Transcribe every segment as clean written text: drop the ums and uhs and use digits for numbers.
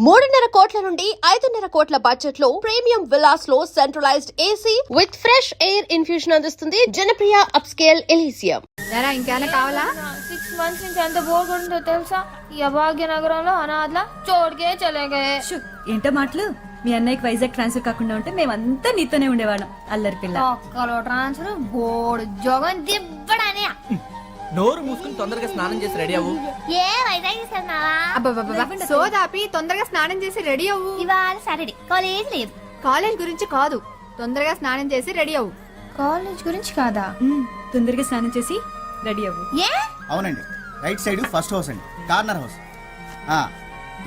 3.5 కోట్ల నుండి 5.5 కోట్ల బడ్జెట్ లో ప్రీమియం విల్లాస్ లో centralised AC with fresh air infusion అందిస్తుంది జనప్రియ అప్స్కేల్ ఎలీసియం. ఇంకేమైనా కావాలా? 6 months నుంచి ఎంత బోర్ కొడుతుందో తెలుసా? ఈ అభాగ్య నగరంలో అనాథల చోటుకే చలేగా. ఏంటో మాటలు. మీ అన్నయ్యకి వైజాగ్ ట్రాన్స్ఫర్ కాకుండా ఉంటే మేమంతా నీతోనే ఉండేవాళ్ళం. అల్లరి పిల్ల. ఒక్కలో ట్రాన్స్ఫర్ బోర్డు జోగం దిబ్బడానే. నోరు మూసుకుని తొందరగా స్నానం చేసి రెడీ అవ్వు. ఏ వైజాగ్ ఇస్తున్నావా? సోదాపి తొందరగా స్నానం చేసి రెడీ అవ్వు. ఇవాళ సాటర్డే కాలేజ్ లేదు. కాలేజ్ గురించి కాదు, తొందరగా స్నానం చేసి రెడీ అవ్వు. కాలేజ్ గురించి కాదా? తొందరగా స్నానం చేసి రెడీ అవ్వు. ఏ? అవునండి, రైట్ సైడ్ ఫస్ట్ హౌస్ అండి, కార్నర్ హౌస్.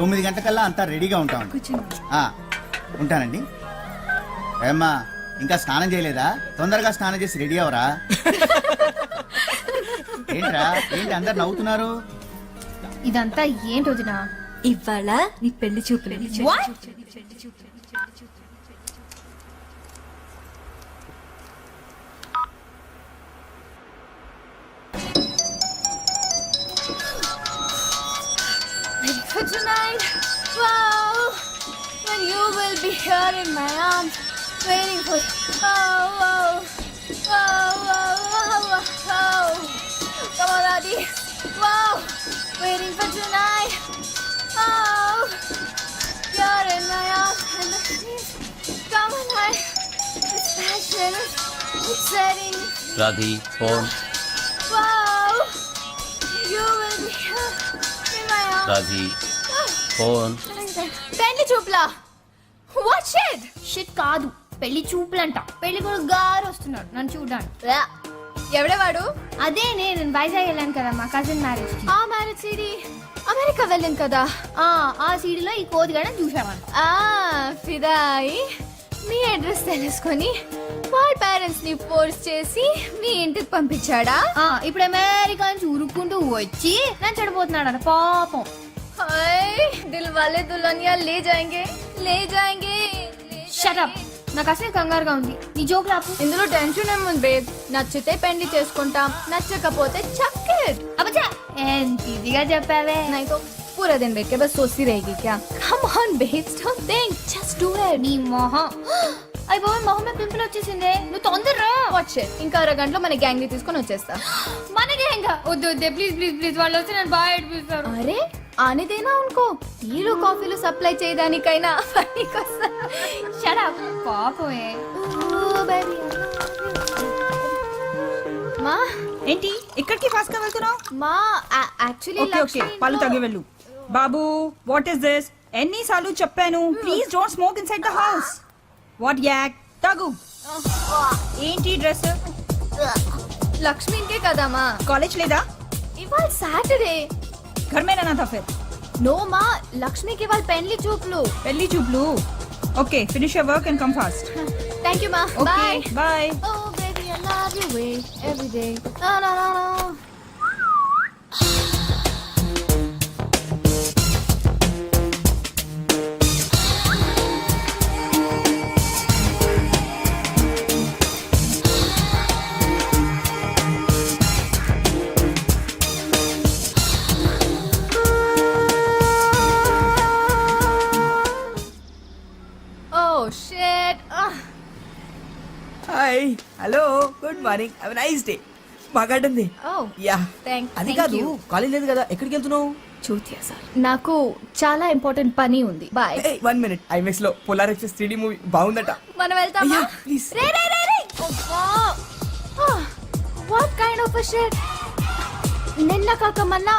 9 గంటలకల్లా అంతా రెడీగా ఉంటామండి. కూర్చోండి. ఉంటానండి. ఏమ్మా ఇంకా స్నానం చేయలేదా? తొందరగా స్నానం చేసి రెడీ అవరా. ఏంట్రా ఏంటి అందరు నవ్వుతున్నారు? ఇదంతా ఏంటి వదినా? ఇవాళ నీ పెళ్లి చూపులు. For tonight, wow, when you will be here in my arms, waiting for you. Oh, wow, wow, wow, wow, wow. Come on, Adi. Wow, waiting for tonight. Oh, you're in my arms and the sheets. Come on, it's passionate, it's setting. రాధి phone. Wow, you will be here in my arms. రాధి phone. పెళ్లి చూపులా? What shit? Shit కాదు, పెళ్లి చూపులంట. పెళ్లి కూడా గారు వస్తున్నాడు నన్ను చూడడానికి. ఎవడే వాడు? అదే నేను వైజాగ్ వెళ్ళాను కదా మా కజిన్ మ్యారేజ్. ఆ మ్యారేజ్ సీడీ అమెరికా వెళ్ళాం కదా. ఆ సీడీలో ఈ కోతిగాడని చూసామని. ఫిదాయి మీ అడ్రస్ తెలుసుకొని వాళ్ళ పేరెంట్స్ ని ఫోర్స్ చేసి మీ ఇంటికి పంపించాడా? ఇప్పుడు అమెరికా నుంచి ఉరుక్కుంటూ వచ్చి నన్ను చెడిపోతున్నాడు పాపం. దిల్ వాలే దుల్హనియా లే జాయేంగే లే జాయేంగే. షట్ అప్, నాకు అసలు కంగారుగా ఉంది. నీ జోకులు ఆపు. ఇందులో టెన్షన్ ఏముంది బేబ్? నచ్చితే పెళ్లి చేసుకుంటాం, నచ్చకపోతే చక్కెట్. అబ్బా ఎంత ఈజీగా చెప్పావే. नहीं तो पूरा दिन बैठ के बस सोचती रहेगी क्या? Come on babes, don't think, just do it. నీ మొహం అయిపోయి మొహమే పింపుల్ వచ్చేసిందే. నువ్వు తొందరరా. Watch it. ఇంకా 2 గంటలో మన గ్యాంగ్ ని తీసుకొని వచ్చేస్తా. మనకే ఇంకా వద్దు వద్దే ప్లీజ్ ప్లీజ్ ప్లీజ్. వాళ్ళు వచ్చి నన్ను బాగా ఏడిపిస్తారు. అరే ఆనే దేనా ఉनको టీలు కాఫీలు సప్లై చేయడానికైనా షట్ అప్ పాపమే. మా ఏంటి ఇక్కడికి ఫాస్ట్ గా వెళ్తున్నావు? మా యాక్చువల్లీ ఓకే ఓకే పళ్ళు తగ్గి వెళ్ళు. బాబు వాట్ ఇస్ దిస్? ఎన్నిసార్లు చెప్పాను please don't smoke inside the house. What యాక్ తగు. ఏంటి డ్రెస్? లక్ష్మి ఇంకే కదా మా. కాలేజ్ లేదా? ఇవాళ సాటర్డే. घर में रहना था फिर. నో మా, లక్ష్మికి ఇవాళ పెళ్లి చూపులు. పెళ్లి చూపులు. Okay finish your work and come fast. Thank you మా. Okay bye bye. Oh baby, I love you way every day. No, no, no, no. Oh shit. Hi hello good morning have nice day. బాగా ఆడింది. Oh, yeah thank అది you. కాదు college లేదు కదా, ఎక్కడికి వెళ్తున్నావు? చూతియా sir, నాకు చాలా ఇంపార్టెంట్ పని ఉంది. బాయ్. 1 minute, ఐమెక్స్ లో పోలార్ ఎక్స్ప్రెస్ 3D మూవీ బాగుందట. మనం వెళ్తామా? Yeah, please. Ray ray ray ray. What kind of a shit. నిన్న కాక మొన్న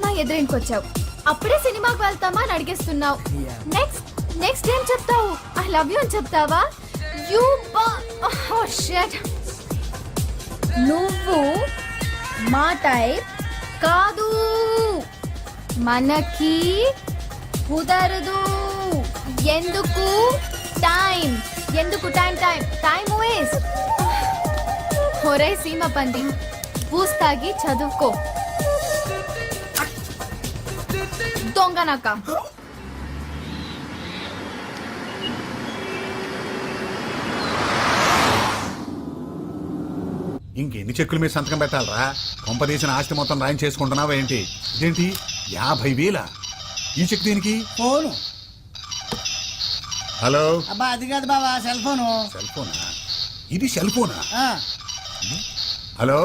నా ఎదురింటికి వచ్చావు, అప్పుడే సినిమాకి వెళ్తామా అని అడిగేస్తున్నావు. Yeah. నెక్స్ట్ ఏం చెప్తావు? ఐ లవ్ యూ అని చెప్తావా? You shit. నువ్వు మా టైప్ కాదు, మనకి కుదరదు. ఎందుకు టైం టైం వేస్ట్. ఒరే సీమ పంది, బూస్ తాగి చదువుకో దొంగనక. ఇంకెన్ని చెక్కుల మీద సంతకం పెట్టాలరా? కొంపదీసిన ఆస్తి మొత్తం రాయం చేసుకుంటున్నావా ఏంటి? ఇదేంటి 50,000? ఈ చెక్ దేనికి? ఫోను హలో అబ్బా అది కాదు బావా సెల్ ఫోను. సెల్ ఫోనా? ఇది సెల్ ఫోనా? ఆ, హలో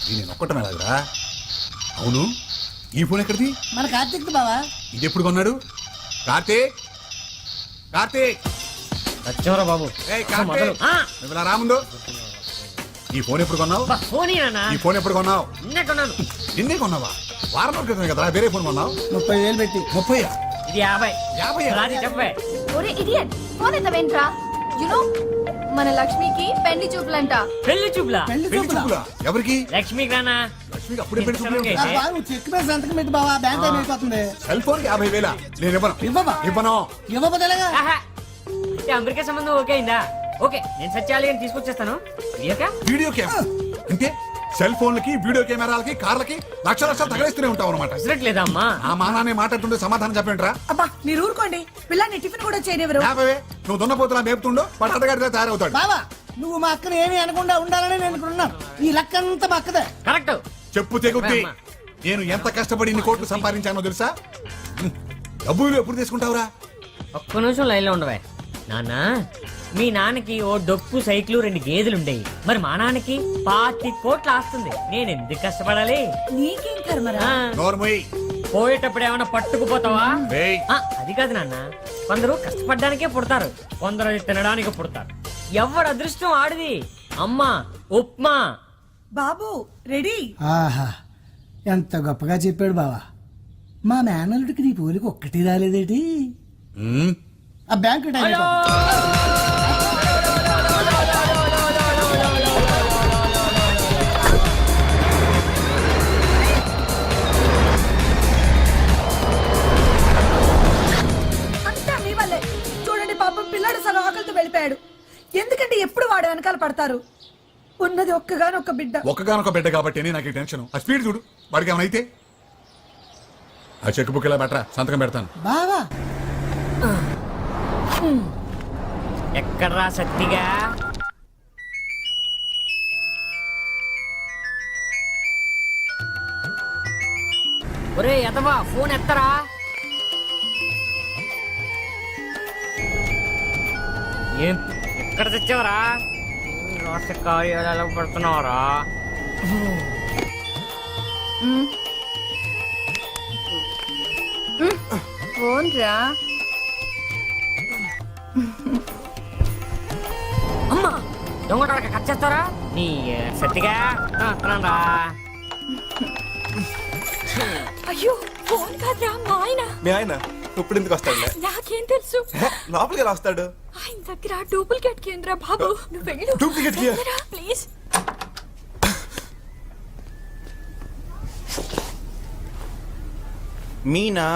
నేను ఒక్కటం ఎలాగరా? అవును, ఈ ఫోన్ ఎక్కడిది? మన కార్తీక్ బావా. ఇది ఎప్పుడు కొన్నాడు? కార్తీక్, కార్తీక్, వచ్చావరా బాబు. ఏయ్ కార్తీక్, నువ్వు ఇలా రా ముందు. ఈ ఫోన్ ఎప్పుడు కొన్నావు? ఈ ఫోన్ ఎప్పుడు కొన్నావు? నిన్నే కొన్నావా? వారం రోజుల క్రితం కదా వేరే ఫోన్ కొన్నావు. 30,000 పెట్టి. 30? ఇది 50. 50? ఒరే ఇడియట్ ఫోన్ ఎత్తవేంట్రా? యు నో మన లక్ష్మికి పెళ్లి చూపులంట. పెళ్లి చూపులా? పెళ్లి పెళ్లి చూపులా? చూపులా? ఎవరికి? లక్ష్మికి రానా? లక్ష్మికి అప్పుడే పెళ్లి చూపులు? అబ్బా, నువ్వు చెక్ మీద సంతకం పెట్టి బావా, బ్యాంక్ టైం అయిపోతుంది. సెల్ ఫోన్ కి 50,000 నేను ఇవ్వను. ఇవ్వవా? ఇవ్వను. ఇవ్వబోదేలాగా. ఆహా. అంటే అమెరికా సంబంధం ఓకే అయిందా? ఓకే, నేను సత్యాలి అని తీసుకొచ్చేస్తాను. వీడియో కెమెరా అంటే సెల్ ఫోన్లకి, వీడియో కెమెరాలకి, కార్లకి లక్షలు తగలేస్తూనే ఉంటావు అనమాట. లేదా అమ్మా? ఆ మానాన్ని మాట్లాడుతుంటే సమాధానం చెప్పండిరా. అబ్బా మీరు ఊరుకోండి, పిల్లాన్ని టిఫిన్ కూడా చేయనివ్వరు. యాభవే, నువ్వు దున్నపోతున్నా మేపుతుండో వాడు అడ్డగాడితే తయారవుతాడు. బావా నువ్వు మా అక్కని ఏమీ అనకుండా ఉండాలని నేను ఇక్కడ ఉన్నాను. ఈ లెక్క అంతా మా అక్కదే. కరెక్ట్. చెప్పు తెగుద్ది. నేను ఎంత కష్టపడి ఇన్ని కోట్లు సంపాదించానో తెలుసా? డబ్బులు ఎప్పుడు తీసుకుంటావురా? ఒక్క నిమిషం లైన్ లో ఉండవే. నాన్న, మీ నాన్నకి ఓ డొక్కు సైకిల్ 2 గేదెలు ఉండేవి. మరి మా నాన్నకి 25 కోట్లు ఆస్తుంది. నేను ఎందుకు కష్టపడాలి? నీకేం కర్మరా? ఆ, నోర్మోయ్. పోయేటప్పుడు ఏమైనా పట్టుకుపోతావా? ఏయ్. ఆ, అది కాదు నాన్న. కొందరు కష్టపడ్డానికే పుడతారు, కొందరు అది తినడానికి పుడతారు. ఎవడు అదృష్టం ఆడిది. అమ్మా ఉప్మా. బాబు రెడీ? ఆహా ఎంత గొప్పగా చెప్పాడు బావా. మా మేనల్లుడికి నీ పోలికి ఒక్కటి రాలేదేటి? ఉమ్, ఆ బ్యాంక్ టైం అయిపోతుంది. అంతా మీ వల్లే. చూడండి పాపం పిల్లాడు సగం ఆకలితో వెళ్ళిపోయాడు. ఎందుకంటే ఎప్పుడు వాడు వెనకాల పడతారు. ఉన్నది ఒక్కగానొక్క బిడ్డ. ఒక్కగానొక బిడ్డ కాబట్టి నాకు ఈ టెన్షన్. ఆ స్పీడ్ చూడు, వాడికి ఏమైనా అయితే. ఆ చెక్ బుక్ ఇలా బెటరా, సంతకం పెడతాను. బావా ఎక్కడ్రా సత్తిగా? ఒరే ఎదవా, ఫోన్ ఎత్తరా. ఏం ఎక్కడ తెచ్చావరా? రాష్ట్ర కార్యాలయాలకు పెడుతున్నావరా? ఫోన్ రా. అమ్మా, దొంగటాడక కట్ చేస్తారా? నీ సత్తిగా రా. అయ్యో ఫోన్ కాదురా మా ఆయన. మీ ఆయన ఇప్పుడు ఎందుకు వస్తాడు? నాకేం తెలుసు. లోపలికి ఎలా వస్తాడు? ఆయన దగ్గర డూప్లికేట్ కేంద్ర బాబు. నువ్వు వెళ్ళు. డూప్లికేట్ కి? Please. Meena,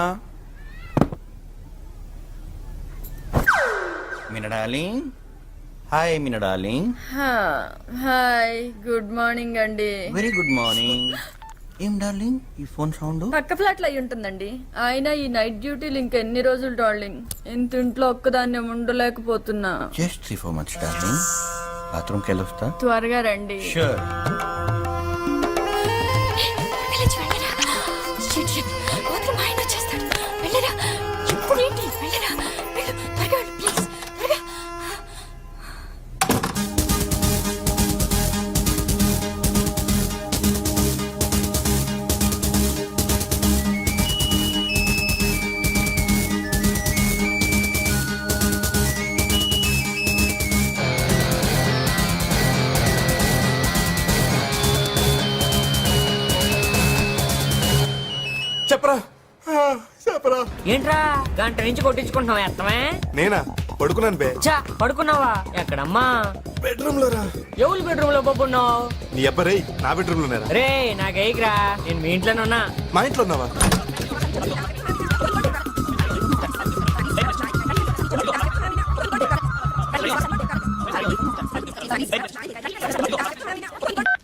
Meena darling. Hi Meena darling. Hi good morning అండి. Very good morning. ఏం డార్లింగ్ ఈ ఫోన్ సౌండ్? పక్క ఫ్లాట్ లో అయి ఉంటుందండి. ఆయన ఈ నైట్ డ్యూటీలు ఇంకెన్ని రోజులు డార్లింగ్? ఇంత ఇంట్లో ఒక్కదాన్ని ఉండలేకపోతున్నా. Just 3-4 months darling. బాత్రూమ్కి వెళ్ళొస్తా. త్వరగా రండి. షూర్. చెప్పరా చెప్పరా. ఏంట్రా గంట నుంచి కొట్టించుకుంటున్నావా? ఎత్తమే. నేనా పడుకున్నాను బే. చా, పడుకున్నావా? ఎక్కడమ్మా? బెడ్రూమ్ లో రా. ఎవరు బెడ్రూమ్ లో పడుకున్నావు? నీ అబ్బరే నా బెడ్రూమ్ లోనేరా. రే నాకేయకురా, నేను మీ ఇంట్లోనే ఉన్నా. మా ఇంట్లో ఉన్నావా?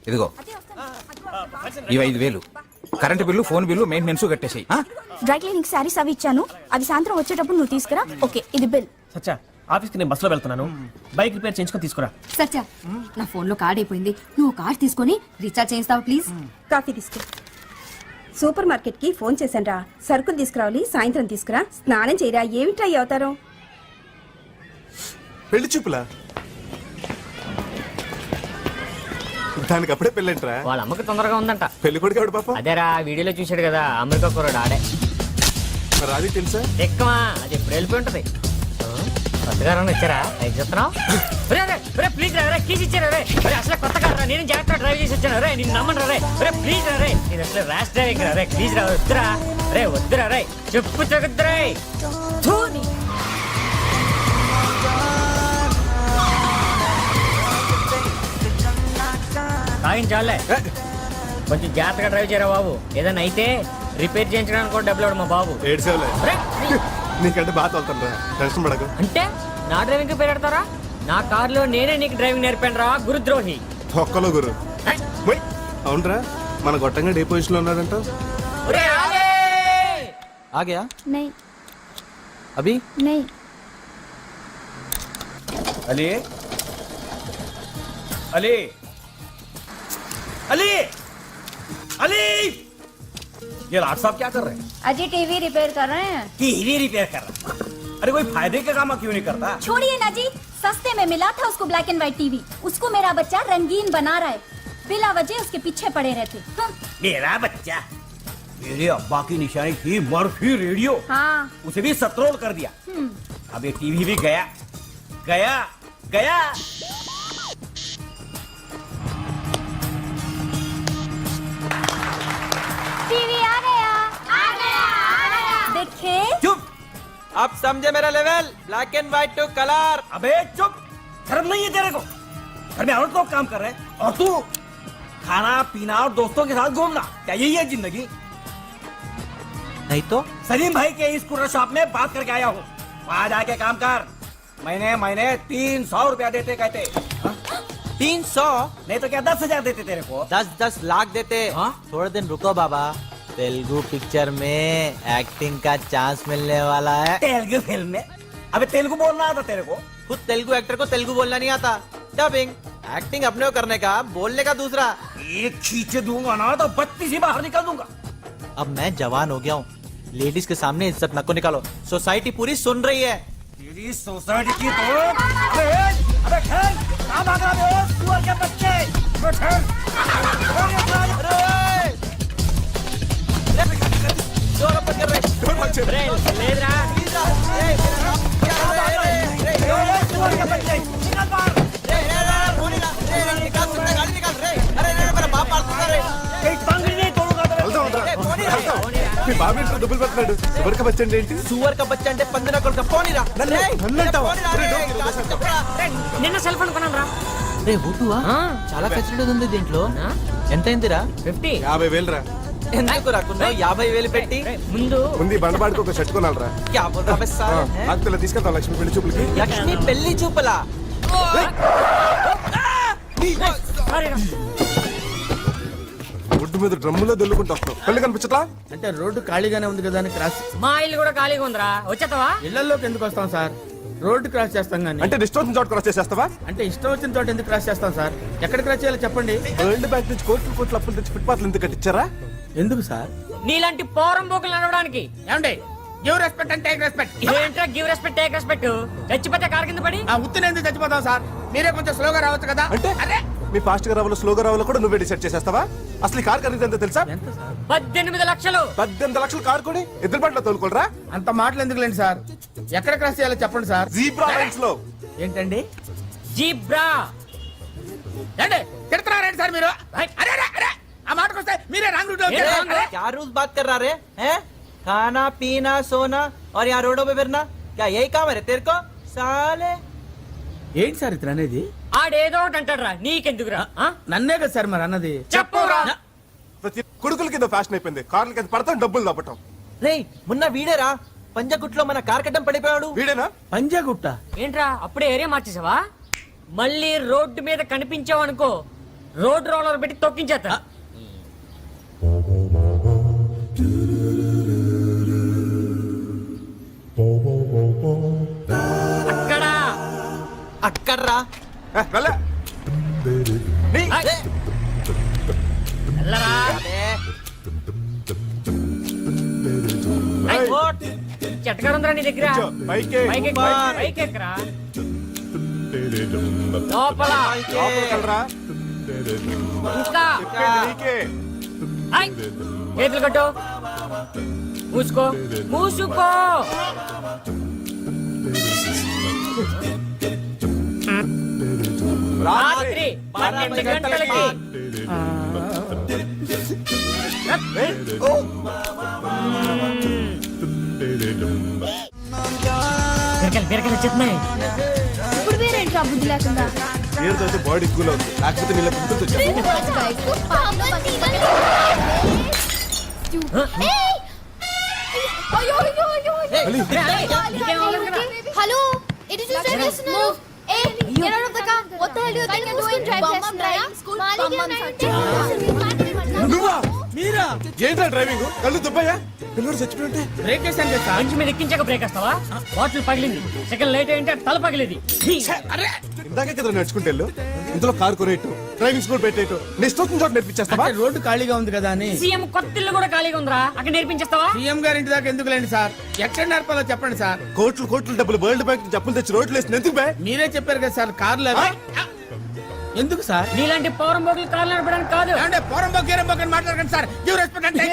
ఇదిగో ఇవి 5,000. Current bill, phone bill, maintenance కట్టేసాయి. డ్రై క్లీనింగ్ సారీస్ అవి ఇచ్చాను. అవి సాయంత్రం వచ్చేటప్పుడు నువ్వు తీసుకురా. ఓకే ఇది బిల్. సచ్చా, ఆఫీస్కి నేను బస్సులో వెళ్తున్నాను. బైక్ రిపేర్ చేయించుకొని తీసుకురా. సత్య నా ఫోన్ లో కార్డ్ అయిపోయింది. నువ్వు కార్డ్ తీసుకొని రీఛార్జ్ చేయిస్తావా ప్లీజ్? కాఫీ తీసుకో. సూపర్ మార్కెట్ కి ఫోన్ చేశాను రా, సరుకులు తీసుకురావాలి, సాయంత్రం తీసుకురా. స్నానం చేయరా, ఏమిట్రా ఈ అవతారం? పెళ్లి చూపులా? దానికి అప్పుడే పెళ్ళంటరా? వాళ్ళ అమ్మకి తొందరగా ఉందంట. పెళ్లి కొడుకు ఎవడు పాప? అదేరా వీడియోలో చూశాడు కదా, అమెరికా కుర్రాడు ఆడే. మరి అది తెలుసా? ఎక్కమా, అది ఎప్పుడు వెళ్ళిపోయి ఉంటది. కొత్తగా ఇచ్చారా? లైక్ చెప్తున్నావు? ప్లీజ్ రే, కీస్ ఇచ్చారా రే? అసలు కొత్త కారా, నేను జాగ్రత్త డ్రైవ్ చేసి వచ్చాను రే. నేను నమ్మను రే. ప్లీజ్ రే, నేను అసలు ర్యాష్ డ్రైవింగ్ రే. ప్లీజ్ రా, వద్దురా రే, వద్దురా రే, చెప్పు తగ్గుద్దురా. తాగించాలే, కొంచెం జాగ్రత్తగా డ్రైవ్ చేయరా బాబు. ఏదైనా అయితే రిపేర్ చేయించడానికి కూడా డబ్బులు ఇవ్వడు మా బాబు. ఏడ్చేవలే, నీకంటే బాగా తోలుతాను రా, టెన్షన్ పడకు. అంటే నా డ్రైవింగ్ కి పెడతారా? నా కారులో నేనే నీకు డ్రైవింగ్ నేర్పాను రా, గురుద్రోహి. ఒక్కలో గురు. అవునరా, మన గొట్టంగా ఏ పొజిషన్ లో ఉన్నాడంట? आ गया नहीं अभी नहीं अली अली अली अली ये राज साहब क्या कर रहे हैं? अजी टीवी रिपेयर कर रहे हैं। टीवी रिपेयर कर रहा है? अरे कोई फायदे का काम क्यों नहीं करता? छोड़िए ना जी, सस्ते में मिला था उसको ब्लैक एंड व्हाइट टीवी, उसको मेरा बच्चा रंगीन बना रहा है, बिला वजह उसके पीछे पड़े रहते। मेरा बच्चा, मेरे अब्बा की निशानी थी मर्फी रेडियो, हाँ उसे भी सत्रोल कर दिया। अब ये टीवी भी गया गया गया। टीवी आ गया आ गया आ गया। देखे चुप, अब समझे मेरा level, black and white to colour. अबे चुप, शर्म नहीं है तेरे को? घर में औरत लोग काम कर रहे हैं और तू खाना पीना और दोस्तों के साथ घूमना, क्या यही है जिंदगी? नहीं तो सलीम भाई के स्कूटर शॉप में बात करके आया हूँ, वहाँ जाके काम कर। महीने महीने 300 रुपया देते कहते। 300 नहीं तो क्या 10,000 देते तेरे को? 10-10 लाख देते। हाँ? थोड़े दिन रुको बाबा, तेलुगु पिक्चर में एक्टिंग का चांस मिलने वाला है। तेलुगु फिल्म में? अबे तेलुगु बोलना आता तेरे को? खुद तेलुगु एक्टर को तेलुगु बोलना नहीं आता। डबिंग एक्टिंग अपने को करने का, बोलने का दूसरा। एक खींचे दूंगा ना तो 32 ही बाहर निकल दूंगा। अब मैं जवान हो गया हूँ, लेडीज के सामने इज्जत नको निकालो, सोसाइटी पूरी सुन रही है। तेरी सोसाइटी की तो अबे खेल, कहाँ भाग रहा है सुअर के बच्चे? जोर अपन कर रहे। లేదురా, सुअर के बच्चे निकल बाहर। एक पंगड़ी नहीं तोड़ूंगा तो మీ బాబు ఇంట్లో దుబ్బులు పెట్టినాడు. ఎవరికి వచ్చండి ఏంటి? सुअर का बच्चा అంటే పందిన కొడుకు పోనిరా నిన్న సెల్ ఫోన్ కొన్నాను రా. రే బుట్టువా, చాలా ఫెసిలిటీ ఉంది దీంట్లో. ఎంత అయిందిరా? 50. 50,000 రా. ఎందుకు రాకుండా 50,000 పెట్టి ముందు ముందు బండబాడికి ఒక షర్ట్ కొనాలరా. క్యా బోల్ రहा है साला? అత్తలా తీసుకెళ్తాం లక్ష్మి పెళ్లి చూపులకి. లక్ష్మి పెళ్లి చూపలా? ఒడ్డు మీద డ్రమ్ములో దొల్లుకుంటూ వస్తాం. పెళ్లి కనిపించట్లా? అంటే రోడ్డు ఖాళీగానే ఉంది కదా అని క్రాస్ మా ఇల్లు కూడా ఖాళీగా ఉందిరా, వచ్చేస్తావా? ఇళ్లలోకి ఎందుకు వస్తాం సార్? రోడ్డు క్రాస్ చేస్తాం కానీ అంటే డిస్టర్బ్ చోట క్రాస్ చేసేస్తావా? అంటే ఇష్టం వచ్చిన చోట ఎందుకు క్రాస్ చేస్తాం సార్? ఎక్కడ క్రాస్ చేయాలో చెప్పండి. వరల్డ్ బ్యాంక్ నుంచి కోట్లు అప్పులు తెచ్చి ఫుట్పాత్లు ఎందుకు కట్టించారా? ఎందుకు సార్? నీలాంటి పోరం బోకులు నడవడానికి. ఏమండి, గివ్ రెస్పెక్ట్ అంటే టేక్ రెస్పెక్ట్. ఏంట్రా గివ్ రెస్పెక్ట్ టేక్ రెస్పెక్ట్? చచ్చిపోతే కారు కింద పడి ఆ ఉత్తిని ఎందుకు చచ్చిపోతాం సార్? మీరే కొంచెం స్లోగా రావచ్చు కదా. అంటే అరే మీ ఫాస్ట్ గా రావాలో స్లోగా రావాలో కూడా నువ్వే డిసైడ్ చేసేస్తావా? అసలు ఈ కార్ ఖరీదు ఎంత తెలుసా? ఎంత సార్? 18 లక్షలు. 18 లక్షలు కార్ కొని ఎదురు బండ్లో తోలుకోరా? అంత మాటలు ఎందుకులేండి సార్? ఎక్కడ క్రాస్ చేయాలో చెప్పండి సార్. జీబ్రా లైన్స్ లో. ఏంటండి జీబ్రా. ఏంటి తిడుతున్నారేంటి సార్ మీరు? అరే అరే అరే, ఆ మాటకు వస్తే మీరే రాంగ్ రూట్ లో ఏ wrong? అరే, क्या रूल्स बात कर रहा रे हैं? खाना पीना सोना और यहाँ रोडों पे फिरना, क्या यही काम है रे तेरे को साले? ఏంటి సార్ ఇతను అనేది? ఆడేదో ఒకటి అంటాడురా, నీకెందుకురా? ఆ? నన్నే కదా సార్ మరి అన్నది. చెప్పురా. ప్రతి కొడుకులకి ఏదో ఫ్యాషన్ అయిపోయింది. కార్లకి అది పడతాం, డబ్బులు దప్పటం. రే మొన్న వీడేరా పంజగుట్లో మన కార్కట్టం పడిపోయాడు. వీడేనా? పంజాగుట్ట ఏంట్రా అప్పుడే ఏరియా మార్చేసావా? మళ్ళీ రోడ్డు మీద కనిపించావు అనుకో, రోడ్ రోలర్ పెట్టి తొక్కించేస్తా. అక్కడ అక్కడ్రా వెళ్ళ. వెళ్ళరా. అదే చెట్టగారుందిరా నీ దగ్గర పైకి పైకి ఎక్కరా లోపల ఇంకా చేతులు కట్టు మూసుకో మూసుకో రాత్రి 12 గంటలకి బీరకాయలు వచ్చేస్తున్నాయి. ఇప్పుడు వేరేంట్రా బుద్ధి లేకుండా పేరుతో బాడీ కూల్ అవుతుంది లేకపోతే నీళ్ళ పుట్టుకొచ్చు హలో ఇటు చూసేస్తున్నారు get out of the car. What the hell do you think you're doing? Drive lesson, right? School నువ్వా మీరా ఏంటా డ్రైవింగ్ కళ్ళు దుబ్బయ్యా పిల్లడు చచ్చిపోయి ఉంటే బ్రేక్ చేశాను కదా సార్. మంచి మీద ఎక్కించాక బ్రేక్ వేస్తావా? బాటిల్ పగిలింది. సెకండ్ లేట్ అయింటే తల పగిలింది. అరే ఇందాకే కదా నడుచుకుంటే వెళ్ళు ఇందులో కారు కొనేట్టు డ్రైవింగ్ స్కూల్ పెట్టేట్టు నెక్స్ట్ వచ్చిన చోట నేర్పించేస్తావా అంటే రోడ్డు ఖాళీగా ఉంది కదా అని. సీఎం కొత్త ఇల్లు కూడా ఖాళీగా ఉందిరా, అక్కడ నేర్పించేస్తావా? సీఎం గారి ఇంటి దాకా ఎందుకు లేండి సార్, ఎక్కడ నేర్పాలో చెప్పండి సార్. కోట్లు కోట్లు డబ్బులు వరల్డ్ బ్యాంక్ చెప్పులు తెచ్చి రోడ్లు వేసిన ఎందుకు బే మీరే చెప్పారు కదా సార్ కార్లు ఎందుకు సార్? నీలాంటి పౌరం బోగులు కార్లు నడపడానికి కాదు. అంటే పోరంబో గీరంబో అని మాట్లాడకండి సార్. గివ్ రెస్పెక్ట్ అంటే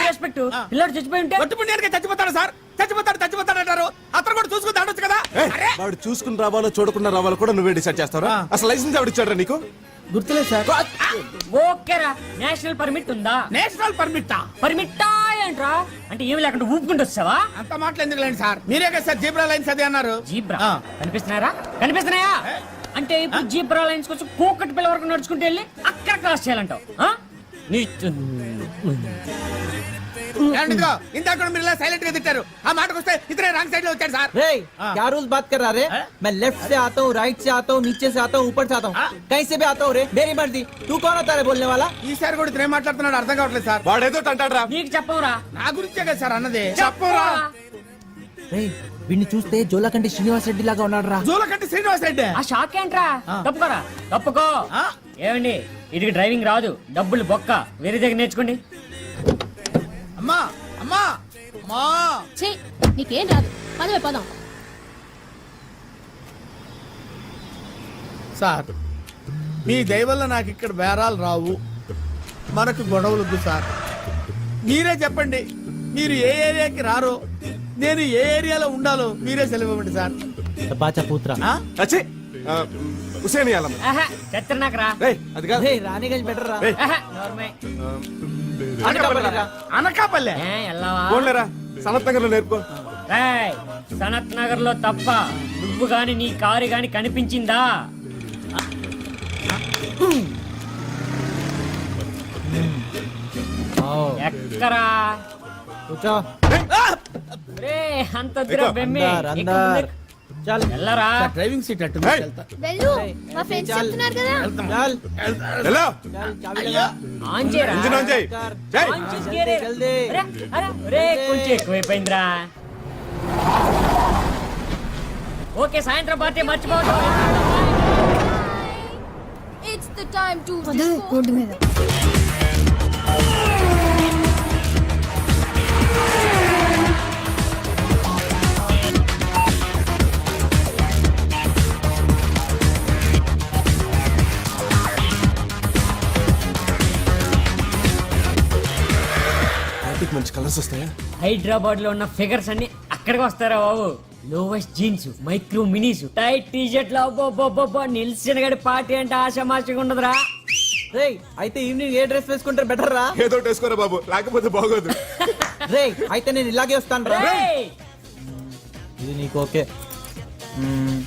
రెస్పెక్ట్. పిల్లడు చచ్చిపోయి ఉంటే ఒట్టుపుణ్యానికి చచ్చిపోతాడు సార్, చచ్చిపోతాడు అంటారు. అతను కూడా చూసుకుని ఆడొచ్చు కదా. అరే వాడు చూసుకుని రావాలో చూడకుండా రావాలో కూడా నువ్వే డిసైడ్ చేస్తావా? అసలు లైసెన్స్ ఎవడు ఇచ్చాడు నీకు? గుర్తులేదు సార్. ఓకేరా, నేషనల్ పర్మిట్ ఉందా? నేషనల్ పర్మిట్టా? పర్మిట్టా ఏంట్రా? అంటే ఏమి లేకుండా ఊపుకుంటూ వచ్చావా? అంత మాటలు ఎందుకు లేండి సార్, మీరే కదా సార్ జీబ్రా లైన్స్ అది అన్నారు. జీబ్రా కనిపిస్తున్నారా? కనిపిస్తున్నాయా? అంటే ఇప్పుడు జీబ్రా లైన్స్ కోసం కూకట్ పిల్ల వరకు నడుచుకుంటూ వెళ్ళి అక్కడ క్రాస్ చేయాలంటావు? ఇందాక మీరు ఇలా సైలెంట్ గా తిట్టారు, ఆ మాటకు వస్తే ఇతనే రాంగ్ సైడ్ లో వచ్చాడు సార్. रे क्या रूल्स बात कर रहा रे? मैं लेफ्ट से आता हूँ, राइट से आता हूँ, नीचे से आता हूँ, ऊपर से आता हूँ, कहीं से भी आता हूँ रे, मेरी मर्जी. तू कौन होता है बोलने वाला? ఈసారి కూడా ఇతనే మాట్లాడుతున్నాడు, అర్థం కావట్లేదు సార్. వాడేదో అంటాడు రా. నీకు చెప్పవురా? నా గురించే కదా సార్ అన్నది. చెప్పరా? రే వీడిని చూస్తే జోలకంటి శ్రీనివాస్ రెడ్డి లాగా ఉన్నాడు రా. జోలకంటి శ్రీనివాస్ రెడ్డి. ఆ షాక్ ఏంట్రా? తప్పుకోరా, తప్పుకో. ఏమండి, ఇదికి డ్రైవింగ్ రాదు, డబ్బులు బొక్క, వేరే దగ్గర నేర్చుకోండి. అమ్మా అమ్మా అమ్మా ఛీ, నీకేం రాదు, పదవే పదం. సార్ మీ దయ వల్ల నాకు ఇక్కడ బేరాలు రావు, మనకు గొడవలొద్దు సార్. మీరే చెప్పండి, మీరు ఏ ఏరియాకి రారో, నేను ఏ ఏరియాలో ఉండాలో మీరే సెలవు ఇవ్వండి సార్. పాచా పూత్రా అచ్చే హుసేన్ యాలమ్మ చెత్త నాకు రా. రేయ్ అది కాదు రాణిగంజ్ బెటర్ రా. నార్మల్. అనకాపల్లి రా. అనకాపల్లె ఎల్లవా? ఫోన్లేరా సనత్ నగర్ లో నేర్పుకో. రేయ్, సనత్ నగర్ లో తప్ప నువ్వు గాని నీ కారు గాని కనిపించిందా? ఎక్కరా? కూర్చో. రే అంత దూరం బెమ్మి. అందర్ చల్ ఎల్లరా? డ్రైవింగ్ సీట్ అట్టు ఏయ్. వెళ్తా. వెళ్ళు, మా ఫ్రెండ్స్ చెప్తున్నారు కదా. చల్ హలో చాబీ లగా. ఆన్ చేయరా? ఇంజిన్ ఆన్ చేయి. చేయి. ఆన్ చేసి గేరే. జల్దీ. అరే, అరే, రే కొంచెం ఎక్కువైపోయిందిరా. ఓకే, సాయంత్రం పార్టీ మర్చిపోవద్దు. It's the time to road మీద వాటికి మంచి కలర్స్ వస్తాయా? హైదరాబాద్ లో ఉన్న ఫిగర్స్ అన్ని అక్కడికి వస్తారా బాబు? Lowest jeans, micro minis, tight T షర్ట్లు, అబ్బో నిల్సిన గడి పార్టీ అంటే ఆశామాషగా ఉండదురా. రే అయితే ఈవినింగ్ ఏ డ్రెస్ వేసుకుంటారు బెటర్ రా? ఏదో వేసుకోరా బాబు, లేకపోతే బాగోదు. రే అయితే నేను ఇలాగే వస్తాను రా. రేయ్! ఇది నీకు ఓకే,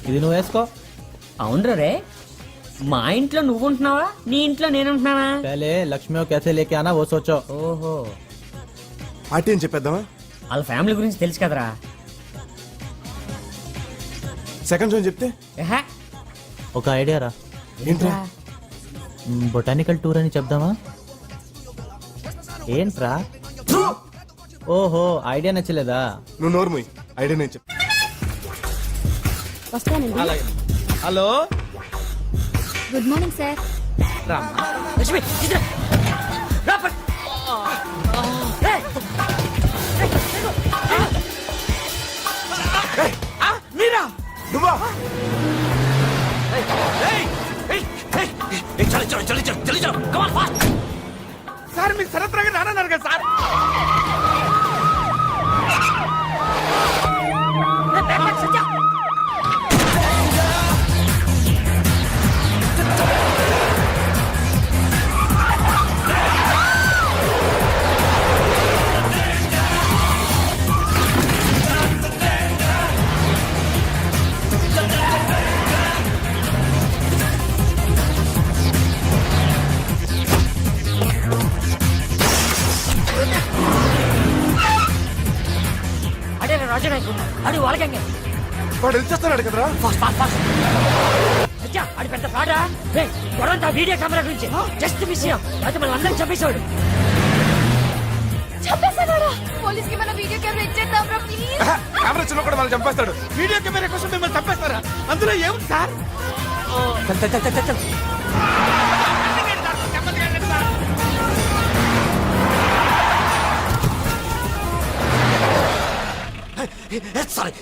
ఇది నువ్వు వేసుకో. అవునరా రే, మా ఇంట్లో నువ్వు ఉంటున్నావా, నీ ఇంట్లో నేను ఉంటున్నానా? पहले लक्ष्मी कैसे लेके आना वो सोचो. ఓహో, పార్టీ అని చెప్పేద్దామా? వాళ్ళ ఫ్యామిలీ గురించి తెలుసు కదరా. సెకండ్ షో చెప్తే ఏహే, ఒక ఐడియా రా, ఏంట్రా? బొటానికల్ టూర్ అని చెప్దామా? ఏంట్రా? ఓహో ఐడియా నచ్చలేదా? నువ్వు నోరు మూయి, ఐడియా నేను చెప్తా. అలాగే. Hello good morning sir. Lakshmi, ఇదిరా. రా, పట్. రేయ్. సార్ మీరు సరత్రాగా రానన్నారు కదా సార్. అడే రాజు నాయకు అడి వాళ్ళకంగే వాడు వెళ్ళిచేస్తున్నాడు కదరా. అచ్చా అది పెద్ద పాడా గొడవంతా వీడియో కెమెరా గురించి జస్ట్ విషయం అయితే మనం అందరం చంపేశాడు. చంపేశాడా? పోలీస్ కి మన వీడియో కెమెరా ఇచ్చేద్దాం బ్రో ప్లీజ్. కెమెరా చిన్న కూడా వాళ్ళు చంపేస్తాడు. వీడియో కెమెరా కోసం మిమ్మల్ని తప్పేస్తారా? అందులో ఏముంది సార్? సారీ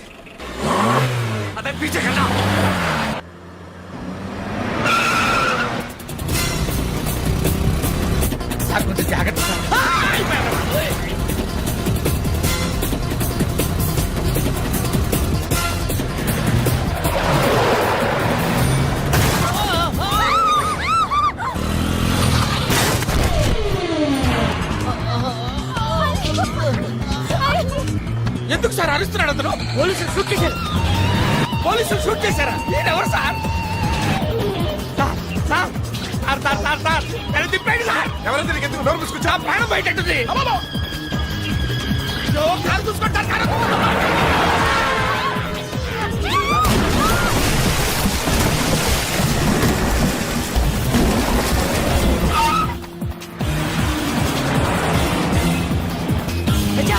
అదే పీచే కన్నా సార్ కొంచెం జాగ్రత్త సార్. ఎందుకు సార్ అరుస్తున్నాడు అతను? పోలీసులు షూట్ చేశారు. పోలీసులు షూట్ చేశారా? ఎవరు sir? Sir sir sir sir sir sir ఎలా తిప్పండి సార్. ఎవరైతే నీకు ఎందుకు నోరు మూసుకొచ్చా? నా ప్రాణం బయటట్టుంది. అయ్యో, కారు చూసుకుంటారు కారు. అచ్చా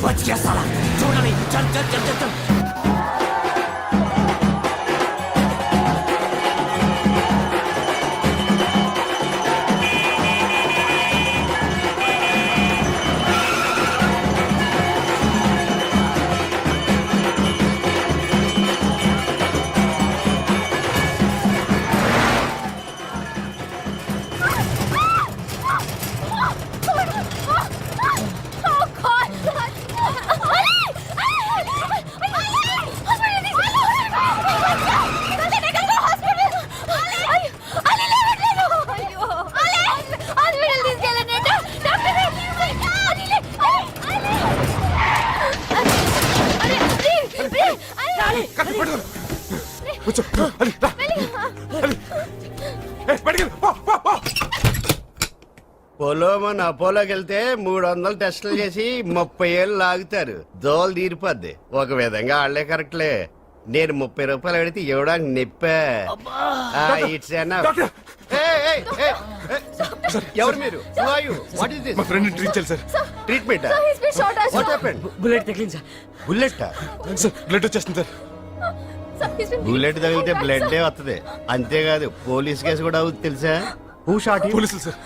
వచ్చేస్తారా చూడాలి. చల్ చల్ చల్ చల్ చల్ కత్తి పట్టుకో. కూర్చో. అలి, రా. అలి. ఏ, బయటికి వెళ్ళు. పో, పో, పో. పొలోమన్ అపోలోకి వెళ్తే 300 టెస్టులు చేసి 30 ఏళ్ళు లాగుతారు. దోలు తీరిపోద్ది. ఒక విధంగా వాళ్లే కరెక్ట్లే. నేను 30 రూపాయలు అడిగితే ఇవ్వడానికి నిప్పే. It's doctor. ఎవరు మీరు? What is this? మా ఫ్రెండ్ ట్రీట్ చేయాలి sir. Treatment? What happened? Bullet తగిలింది సార్. బుల్లెట్? సార్ బ్లడ్ వచ్చేస్తుంది సార్. బుల్లెట్ తగిలితే బ్లడ్ వస్తుంది. అంతేకాదు పోలీస్ కేసు కూడా అవుతుంది తెలుసా? Who shot you? పోలీసులు sir.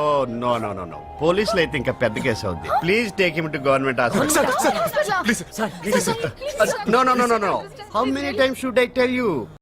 Oh no no no no. పోలీసులు అయితే ఇంకా పెద్ద కేసు అవుద్ది. Please take him to government hospital. Sir sir please sir. Sir No, no, no, no, no. How many times should I tell you?